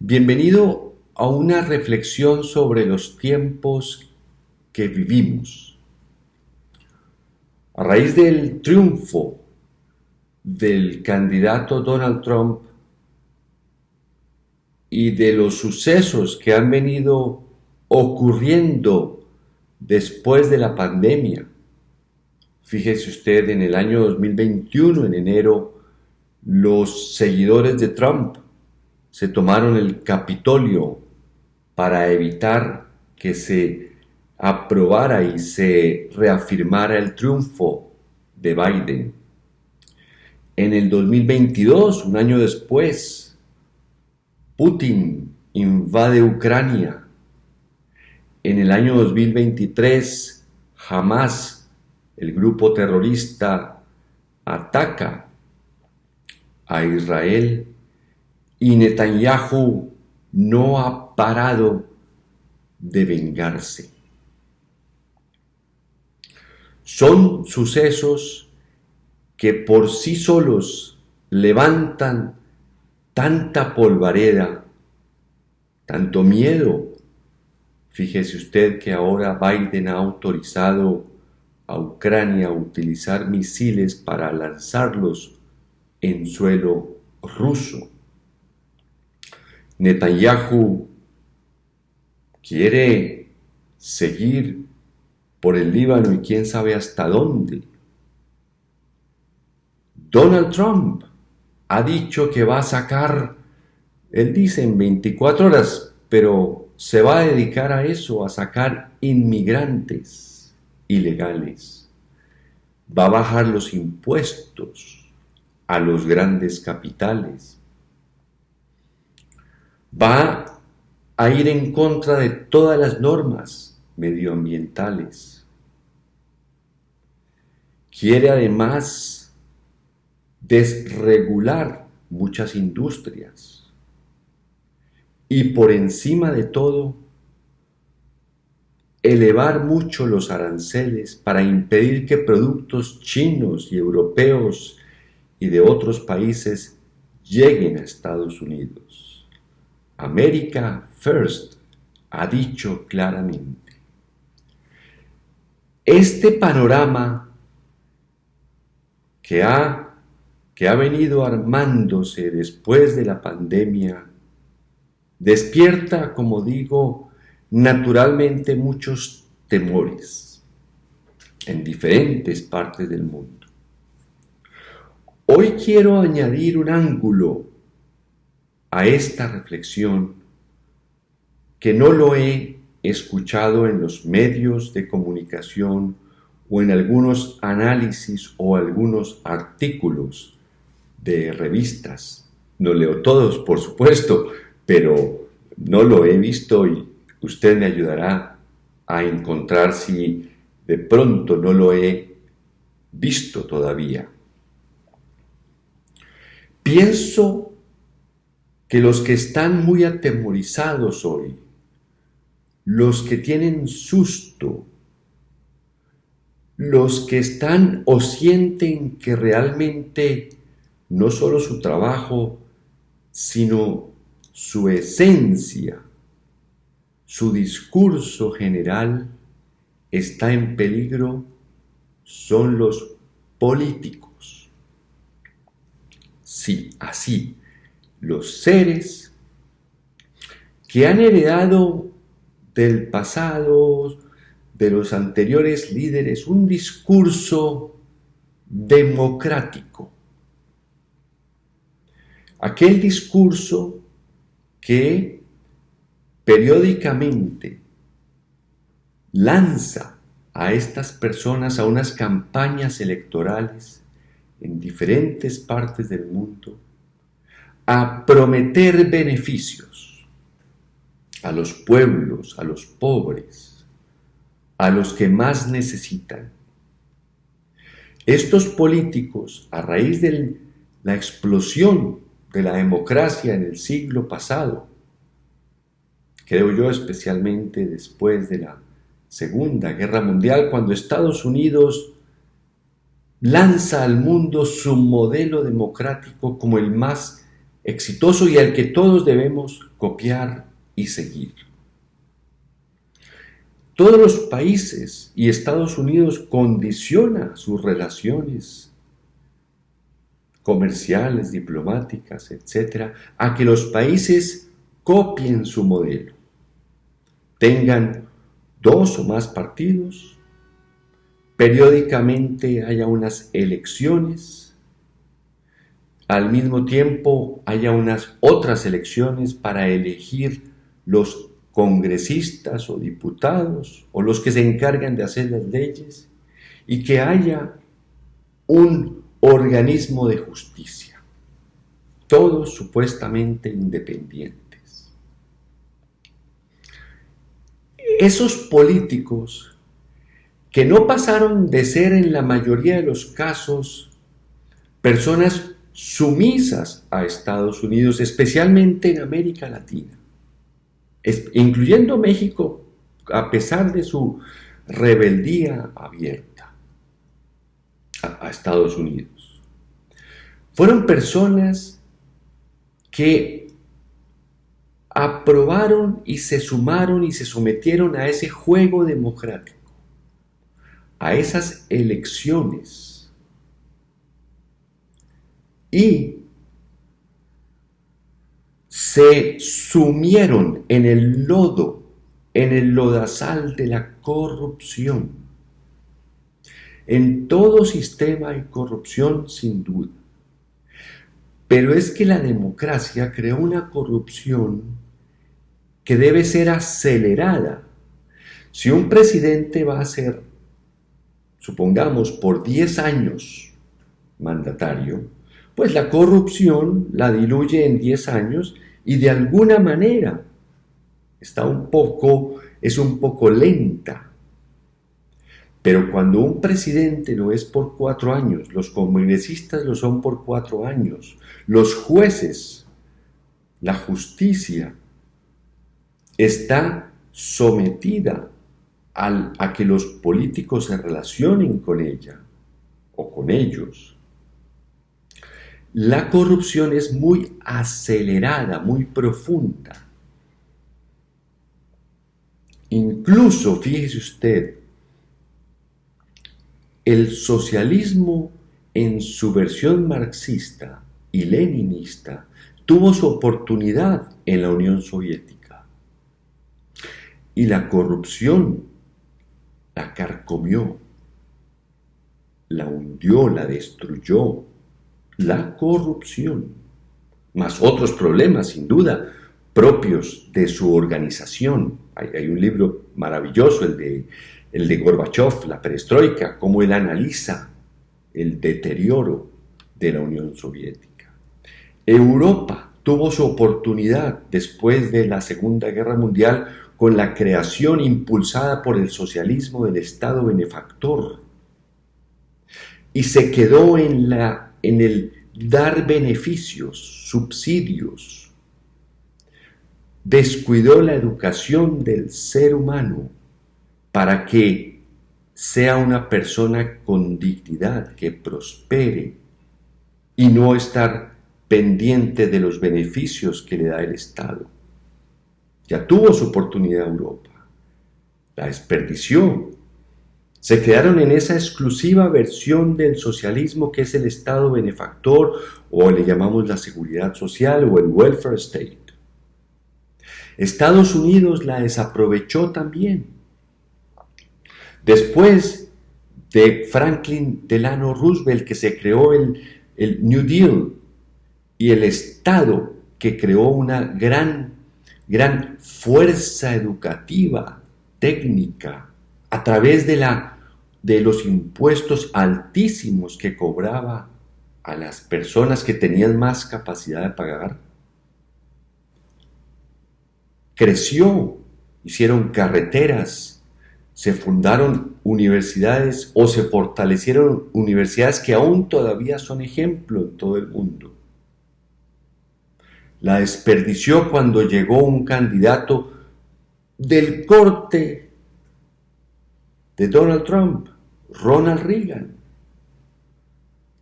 Bienvenido a una reflexión sobre los tiempos que vivimos. A raíz del triunfo del candidato Donald Trump y de los sucesos que han venido ocurriendo después de la pandemia, fíjese usted, en el año 2021, en enero, los seguidores de Trump se tomaron el Capitolio para evitar que se aprobara y se reafirmara el triunfo de Biden. En el 2022, un año después, Putin invade Ucrania. En el año 2023, Hamas, el grupo terrorista, ataca a Israel y Netanyahu no ha parado de vengarse. Son sucesos que por sí solos levantan tanta polvareda, tanto miedo. Fíjese usted que ahora Biden ha autorizado a Ucrania a utilizar misiles para lanzarlos en suelo ruso. Netanyahu quiere seguir por el Líbano y quién sabe hasta dónde. Donald Trump ha dicho que va a sacar, él dice en 24 horas, pero se va a dedicar a eso, a sacar inmigrantes ilegales. Va a bajar los impuestos a los grandes capitales. Va a ir en contra de todas las normas medioambientales. Quiere además desregular muchas industrias. Y por encima de todo, elevar mucho los aranceles para impedir que productos chinos y europeos y de otros países lleguen a Estados Unidos. America First, ha dicho claramente. Este panorama que ha venido armándose después de la pandemia despierta, como digo, naturalmente muchos temores en diferentes partes del mundo. Hoy quiero añadir un ángulo a esta reflexión que no lo he escuchado en los medios de comunicación o en algunos análisis o algunos artículos de revistas. No leo todos, por supuesto, pero no lo he visto y usted me ayudará a encontrar si de pronto no lo he visto todavía. Pienso que los que están muy atemorizados hoy, los que tienen susto, los que están o sienten que realmente no solo su trabajo, sino su esencia, su discurso general está en peligro, son los políticos. Sí, así, los seres que han heredado del pasado, de los anteriores líderes, un discurso democrático. Aquel discurso que periódicamente lanza a estas personas a unas campañas electorales en diferentes partes del mundo a prometer beneficios a los pueblos, a los pobres, a los que más necesitan. Estos políticos, a raíz de la explosión de la democracia en el siglo pasado, creo yo especialmente después de la Segunda Guerra Mundial, cuando Estados Unidos lanza al mundo su modelo democrático como el más exitoso y al que todos debemos copiar y seguir. Todos los países y Estados Unidos condiciona sus relaciones comerciales, diplomáticas, etcétera, a que los países copien su modelo, tengan 2 o más partidos, periódicamente haya unas elecciones, al mismo tiempo haya unas otras elecciones para elegir los congresistas o diputados o los que se encargan de hacer las leyes y que haya un organismo de justicia, todos supuestamente independientes. Esos políticos que no pasaron de ser en la mayoría de los casos personas sumisas a Estados Unidos, especialmente en América Latina, incluyendo México, a pesar de su rebeldía abierta a Estados Unidos. Fueron personas que aprobaron y se sumaron y se sometieron a ese juego democrático, a esas elecciones, y se sumieron en el lodo, en el lodazal de la corrupción. En todo sistema hay corrupción, sin duda. Pero es que la democracia creó una corrupción que debe ser acelerada. Si un presidente va a ser, supongamos, por 10 años mandatario, pues la corrupción la diluye en 10 años y de alguna manera es un poco lenta. Pero cuando un presidente lo es por 4 años, los congresistas lo son por 4 años, los jueces, la justicia, está sometida a que los políticos se relacionen con ella o con ellos. La corrupción es muy acelerada, muy profunda. Incluso, fíjese usted, el socialismo en su versión marxista y leninista tuvo su oportunidad en la Unión Soviética. Y la corrupción la carcomió, la hundió, la destruyó. La corrupción, más otros problemas, sin duda, propios de su organización. Hay un libro maravilloso, el de Gorbachev, la perestroika, cómo él analiza el deterioro de la Unión Soviética. Europa tuvo su oportunidad después de la Segunda Guerra Mundial con la creación impulsada por el socialismo del Estado benefactor y se quedó en el dar beneficios, subsidios. Descuidó la educación del ser humano para que sea una persona con dignidad, que prospere y no estar pendiente de los beneficios que le da el Estado. Ya tuvo su oportunidad Europa, la desperdició. Se quedaron en esa exclusiva versión del socialismo que es el Estado benefactor, o le llamamos la seguridad social o el welfare state. Estados Unidos la desaprovechó también. Después de Franklin Delano Roosevelt, que se creó el New Deal, y el Estado que creó una gran fuerza educativa, técnica, a través de los impuestos altísimos que cobraba a las personas que tenían más capacidad de pagar. Creció, hicieron carreteras, se fundaron universidades o se fortalecieron universidades que aún todavía son ejemplo en todo el mundo. La desperdició cuando llegó un candidato del corte de Donald Trump, Ronald Reagan.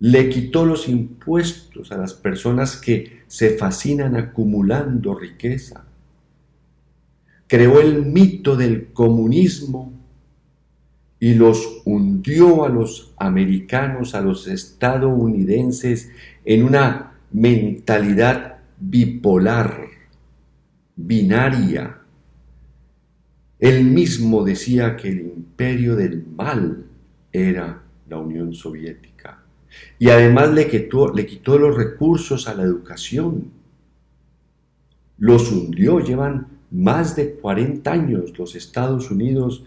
le quitó los impuestos a las personas que se fascinan acumulando riqueza, creó el mito del comunismo y los hundió a los americanos, a los estadounidenses, en una mentalidad bipolar, binaria. Él mismo decía que el imperio del mal era la Unión Soviética. Y además le quitó los recursos a la educación. Los hundió. Llevan más de 40 años los Estados Unidos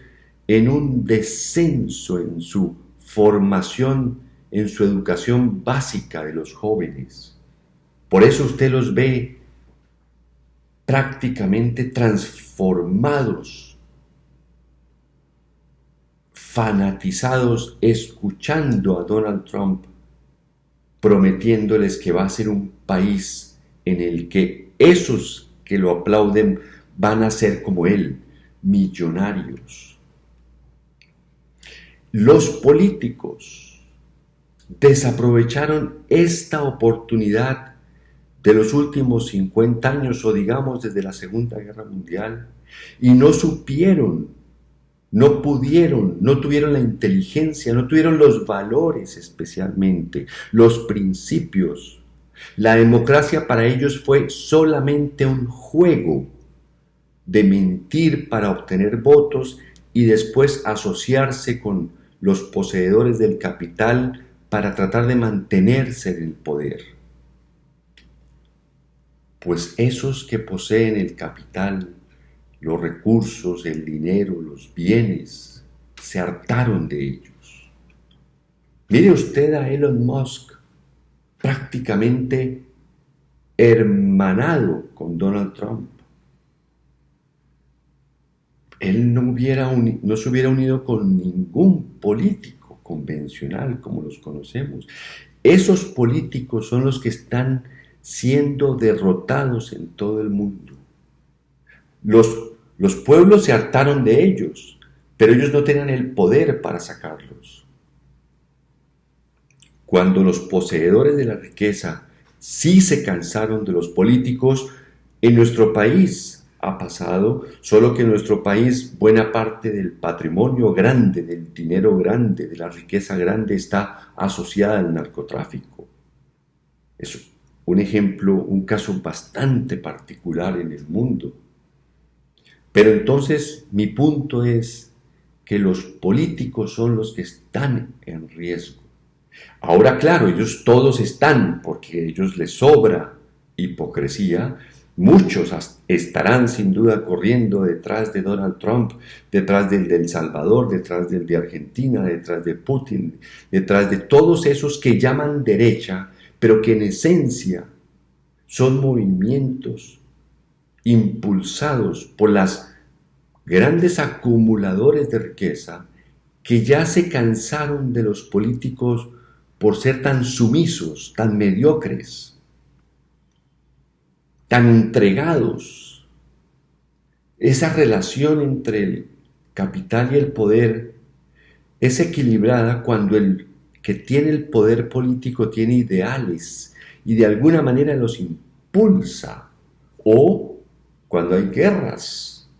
en un descenso en su formación, en su educación básica de los jóvenes. Por eso usted los ve prácticamente transformados, fanatizados, escuchando a Donald Trump, prometiéndoles que va a ser un país en el que esos que lo aplauden van a ser como él, millonarios. Los políticos desaprovecharon esta oportunidad de los últimos 50 años, o digamos desde la Segunda Guerra Mundial, y no supieron, no pudieron, no tuvieron la inteligencia, no tuvieron los valores especialmente, los principios. La democracia para ellos fue solamente un juego de mentir para obtener votos y después asociarse con los poseedores del capital para tratar de mantenerse en el poder. Pues esos que poseen el capital, los recursos, el dinero, los bienes, se hartaron de ellos. Mire usted a Elon Musk, prácticamente hermanado con Donald Trump. Él no se hubiera unido con ningún político convencional como los conocemos. Esos políticos son los que están siendo derrotados en todo el mundo. Los pueblos se hartaron de ellos, pero ellos no tenían el poder para sacarlos. Cuando los poseedores de la riqueza sí se cansaron de los políticos, en nuestro país ha pasado, solo que en nuestro país buena parte del patrimonio grande, del dinero grande, de la riqueza grande está asociada al narcotráfico. Es un ejemplo, un caso bastante particular en el mundo. Pero entonces mi punto es que los políticos son los que están en riesgo. Ahora, claro, ellos todos están, porque a ellos les sobra hipocresía. Muchos estarán sin duda corriendo detrás de Donald Trump, detrás del de El Salvador, detrás del de Argentina, detrás de Putin, detrás de todos esos que llaman derecha, pero que en esencia son movimientos impulsados por las grandes acumuladores de riqueza que ya se cansaron de los políticos por ser tan sumisos, tan mediocres, tan entregados. Esa relación entre el capital y el poder es equilibrada cuando el que tiene el poder político tiene ideales y de alguna manera los impulsa, o cuando hay guerras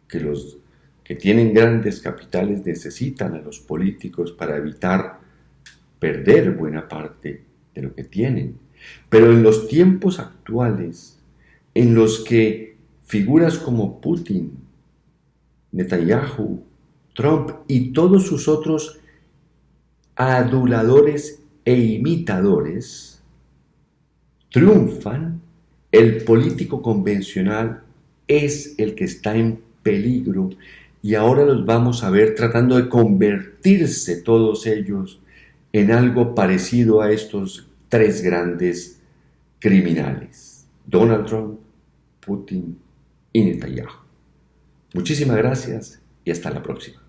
que los que tienen grandes capitales necesitan a los políticos para evitar perder buena parte de lo que tienen. Pero en los tiempos actuales, en los que figuras como Putin, Netanyahu, Trump y todos sus otros aduladores e imitadores triunfan, el político convencional es el que está en peligro, y ahora los vamos a ver tratando de convertirse todos ellos en algo parecido a estos tres grandes criminales: Donald Trump, Putin y Netanyahu. Muchísimas gracias y hasta la próxima.